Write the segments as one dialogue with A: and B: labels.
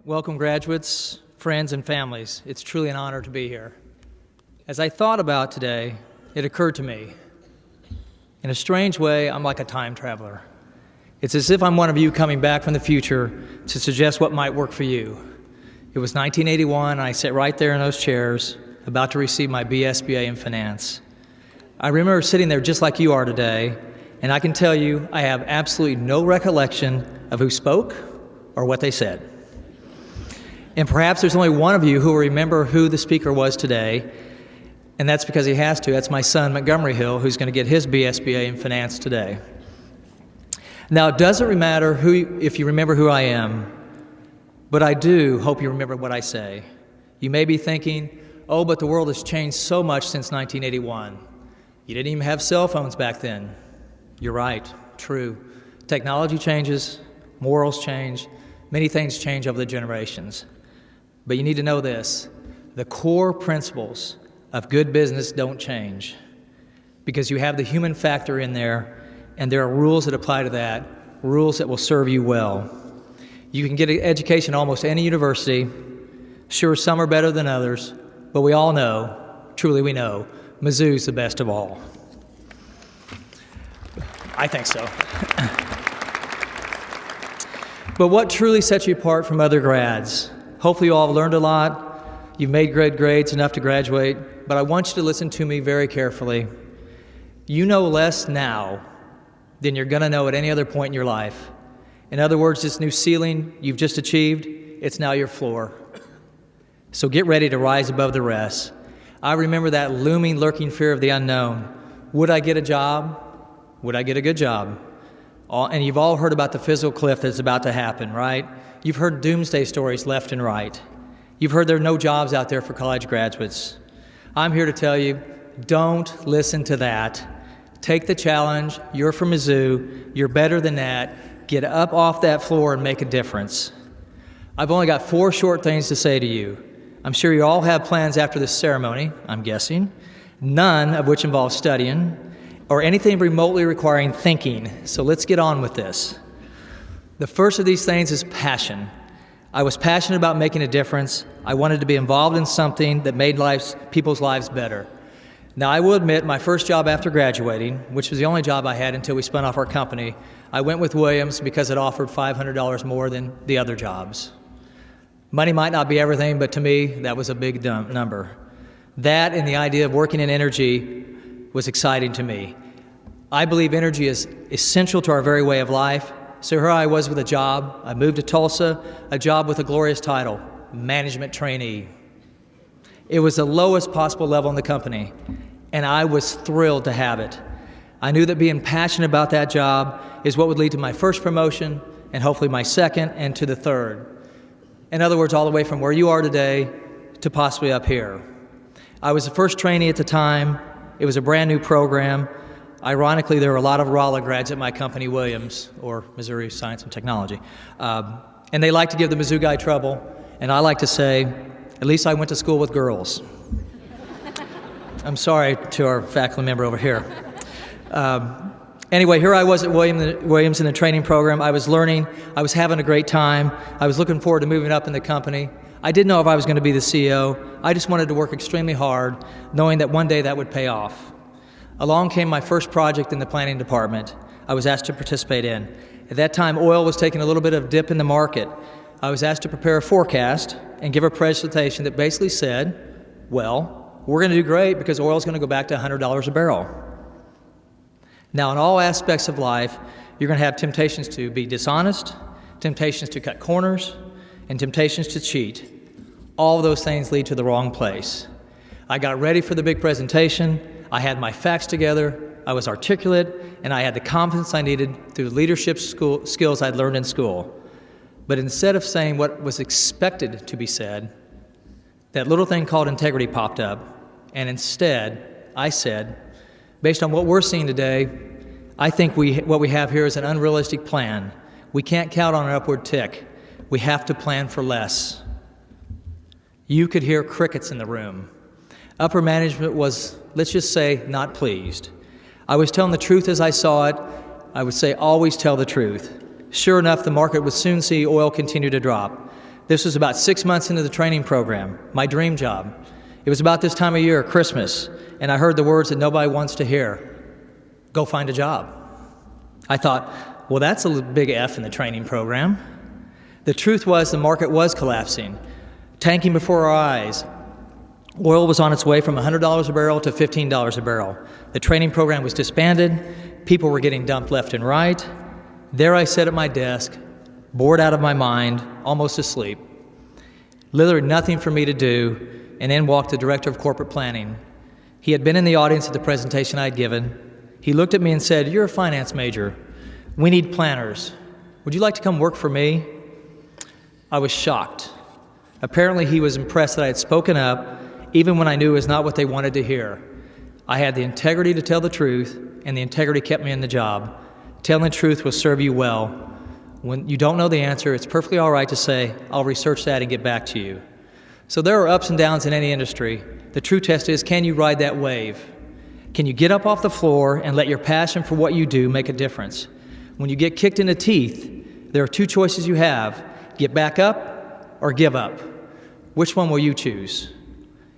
A: Welcome, graduates, friends, and families. It's truly an honor to be here. As I thought about today, it occurred to me, in a strange way, I'm like a time traveler. It's as if I'm one of you coming back from the future to suggest what might work for you. It was 1981, and I sat right there in those chairs, about to receive my BSBA in finance. I remember sitting there just like you are today, and I can tell you I have absolutely no recollection of who spoke or what they said. And perhaps there's only one of you who will remember who the speaker was today, and that's because he has to. That's my son, Montgomery Hill, who's going to get his BSBA in finance today. Now, it doesn't matter if you remember who I am, but I do hope you remember what I say. You may be thinking, oh, but the world has changed so much since 1981. You didn't even have cell phones back then. You're right, true. Technology changes, morals change, many things change over the generations. But you need to know this, the core principles of good business don't change because you have the human factor in there, and there are rules that apply to that, rules that will serve you well. You can get an education at almost any university. Sure, some are better than others, but we all know, truly we know, Mizzou's the best of all. I think so. But what truly sets you apart from other grads? Hopefully you all have learned a lot. You've made great grades enough to graduate, but I want you to listen to me very carefully. You know less now than you're going to know at any other point in your life. In other words, this new ceiling you've just achieved, it's now your floor. So get ready to rise above the rest. I remember that looming, lurking fear of the unknown. Would I get a job? Would I get a good job? And you've all heard about the physical cliff that's about to happen, right? You've heard doomsday stories left and right. You've heard there are no jobs out there for college graduates. I'm here to tell you, don't listen to that. Take the challenge. You're from Mizzou. You're better than that. Get up off that floor and make a difference. I've only got 4 short things to say to you. I'm sure you all have plans after this ceremony, I'm guessing, none of which involve studying or anything remotely requiring thinking. So let's get on with this. The first of these things is passion. I was passionate about making a difference. I wanted to be involved in something that made people's lives better. Now, I will admit, my first job after graduating, which was the only job I had until we spun off our company, I went with Williams because it offered $500 more than the other jobs. Money might not be everything, but to me, that was a big number. That and the idea of working in energy was exciting to me. I believe energy is essential to our very way of life. So here I was with a job. I moved to Tulsa, a job with a glorious title, management trainee. It was the lowest possible level in the company, and I was thrilled to have it. I knew that being passionate about that job is what would lead to my first promotion, and hopefully my second, and to the third. In other words, all the way from where you are today to possibly up here. I was the first trainee at the time. It was a brand new program. Ironically, there were a lot of Rolla grads at my company, Williams, or Missouri Science and Technology. And they like to give the Mizzou guy trouble, and I like to say, at least I went to school with girls. I'm sorry to our faculty member over here. Anyway, here I was at Williams in the training program. I was learning. I was having a great time. I was looking forward to moving up in the company. I didn't know if I was going to be the CEO. I just wanted to work extremely hard, knowing that one day that would pay off. Along came my first project in the planning department I was asked to participate in. At that time, oil was taking a little bit of a dip in the market. I was asked to prepare a forecast and give a presentation that basically said, well, we're going to do great because oil is going to go back to $100 a barrel. Now, in all aspects of life, you're going to have temptations to be dishonest, temptations to cut corners, and temptations to cheat. All of those things lead to the wrong place. I got ready for the big presentation. I had my facts together. I was articulate, and I had the confidence I needed through the leadership skills I'd learned in school. But instead of saying what was expected to be said, that little thing called integrity popped up, and instead I said, based on what we're seeing today, I think what we have here is an unrealistic plan. We can't count on an upward tick. We have to plan for less. You could hear crickets in the room. Upper management was, let's just say, not pleased. I was telling the truth as I saw it. I would say always tell the truth. Sure enough, the market would soon see oil continue to drop. This was about 6 months into the training program, my dream job. It was about this time of year, Christmas, and I heard the words that nobody wants to hear. Go find a job. I thought, well, that's a big F in the training program. The truth was the market was collapsing, tanking before our eyes. Oil was on its way from $100 a barrel to $15 a barrel. The training program was disbanded. People were getting dumped left and right. There I sat at my desk, bored out of my mind, almost asleep. Literally nothing for me to do, and in walked the director of corporate planning. He had been in the audience at the presentation I had given. He looked at me and said, "You're a finance major. We need planners. Would you like to come work for me?" I was shocked. Apparently he was impressed that I had spoken up, even when I knew it was not what they wanted to hear. I had the integrity to tell the truth, and the integrity kept me in the job. Telling the truth will serve you well. When you don't know the answer, it's perfectly all right to say, "I'll research that and get back to you." So there are ups and downs in any industry. The true test is, can you ride that wave? Can you get up off the floor and let your passion for what you do make a difference? When you get kicked in the teeth, there are two choices you have: get back up or give up. Which one will you choose?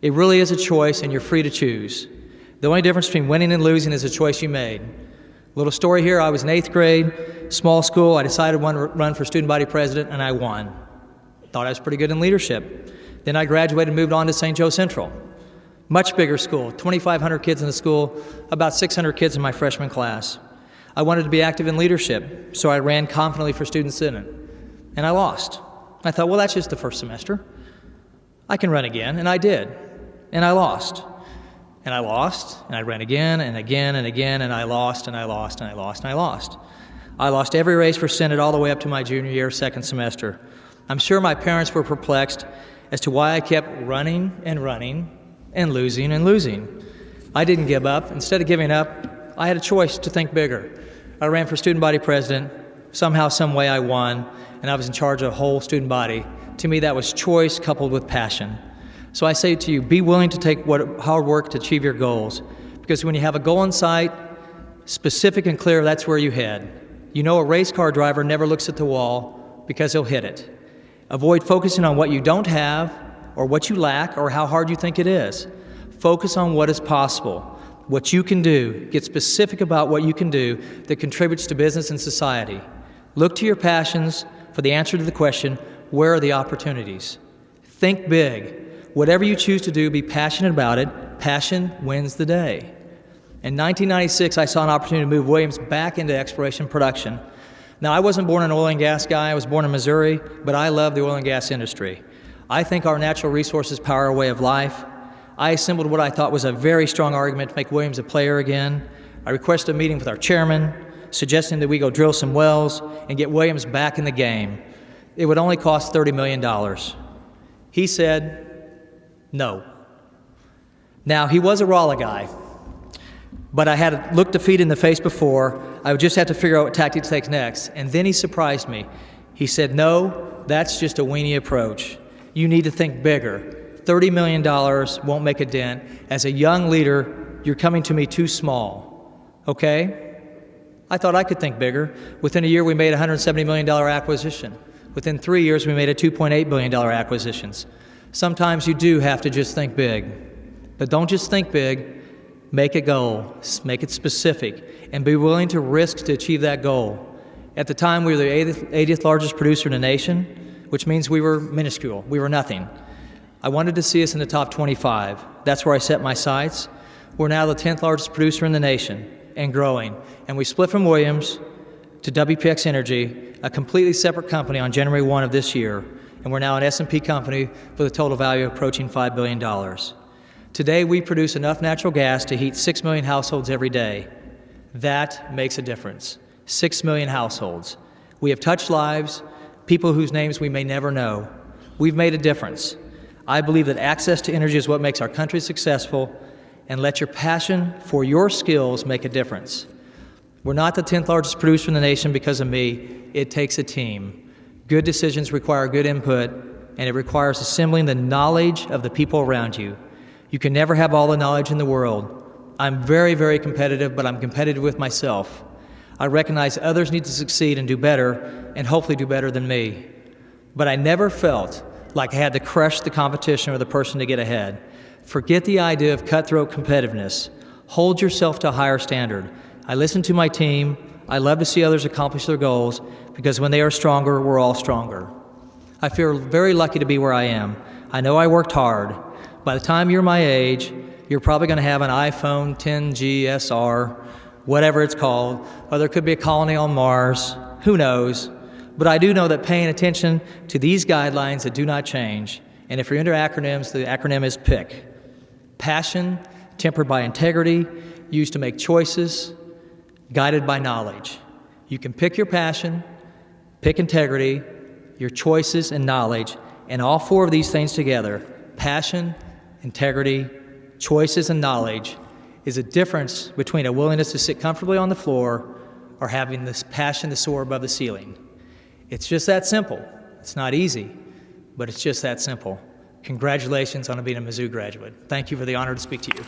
A: It really is a choice, and you're free to choose. The only difference between winning and losing is a choice you made. Little story here, I was in 8th grade, small school. I decided to run for student body president, and I won. Thought I was pretty good in leadership. Then I graduated and moved on to St. Joe Central. Much bigger school, 2,500 kids in the school, about 600 kids in my freshman class. I wanted to be active in leadership, so I ran confidently for student senate, and I lost. I thought, well, that's just the first semester. I can run again, and I did, and I lost. And I lost, and I ran again, and again, and again, and I lost, and I lost, and I lost, and I lost. I lost every race for Senate all the way up to my junior year, second semester. I'm sure my parents were perplexed as to why I kept running and losing. I didn't give up. Instead of giving up, I had a choice to think bigger. I ran for student body president. Somehow, some way I won, and I was in charge of the whole student body. To me, that was choice coupled with passion. So I say to you, be willing to take hard work to achieve your goals. Because when you have a goal in sight, specific and clear, that's where you head. You know, a race car driver never looks at the wall because he'll hit it. Avoid focusing on what you don't have or what you lack or how hard you think it is. Focus on what is possible, what you can do. Get specific about what you can do that contributes to business and society. Look to your passions for the answer to the question, where are the opportunities? Think big. Whatever you choose to do, be passionate about it. Passion wins the day. In 1996, I saw an opportunity to move Williams back into exploration production. Now, I wasn't born an oil and gas guy. I was born in Missouri, but I love the oil and gas industry. I think our natural resources power our way of life. I assembled what I thought was a very strong argument to make Williams a player again. I requested a meeting with our chairman, suggesting that we go drill some wells and get Williams back in the game. It would only cost $30 million. He said, no. Now, he was a Raleigh guy, but I had looked defeat in the face before. I would just have to figure out what tactics to take next. And then he surprised me. He said, no, that's just a weenie approach. You need to think bigger. $30 million won't make a dent. As a young leader, you're coming to me too small. Okay? I thought I could think bigger. Within a year, we made a $170 million acquisition. Within 3 years, we made a $2.8 billion acquisitions. Sometimes you do have to just think big. But don't just think big. Make a goal. Make it specific. And be willing to risk to achieve that goal. At the time, we were the 80th largest producer in the nation, which means we were minuscule. We were nothing. I wanted to see us in the top 25. That's where I set my sights. We're now the 10th largest producer in the nation and growing. And we split from Williams to WPX Energy, a completely separate company, on January 1 of this year. And we're now an S&P company with a total value approaching $5 billion. Today, we produce enough natural gas to heat 6 million households every day. That makes a difference. 6 million households. We have touched lives, people whose names we may never know. We've made a difference. I believe that access to energy is what makes our country successful, and let your passion for your skills make a difference. We're not the 10th largest producer in the nation because of me. It takes a team. Good decisions require good input, and it requires assembling the knowledge of the people around you. You can never have all the knowledge in the world, I'm very, very competitive, but I'm competitive with myself. I recognize others need to succeed and do better, and hopefully do better than me. But I never felt like I had to crush the competition or the person to get ahead. Forget the idea of cutthroat competitiveness. Hold yourself to a higher standard. I listen to my team. I love to see others accomplish their goals, because when they are stronger, we're all stronger. I feel very lucky to be where I am. I know I worked hard. By the time you're my age, you're probably going to have an iPhone 10G SR, whatever it's called, or there could be a colony on Mars. Who knows? But I do know that paying attention to these guidelines that do not change, and if you're into acronyms, the acronym is PIC. Passion, tempered by integrity, used to make choices, guided by knowledge. You can pick your passion, pick integrity, your choices, and knowledge, and all four of these things together, passion, integrity, choices, and knowledge, is a difference between a willingness to sit comfortably on the floor or having this passion to soar above the ceiling. It's just that simple. It's not easy, but it's just that simple. Congratulations on being a Mizzou graduate. Thank you for the honor to speak to you.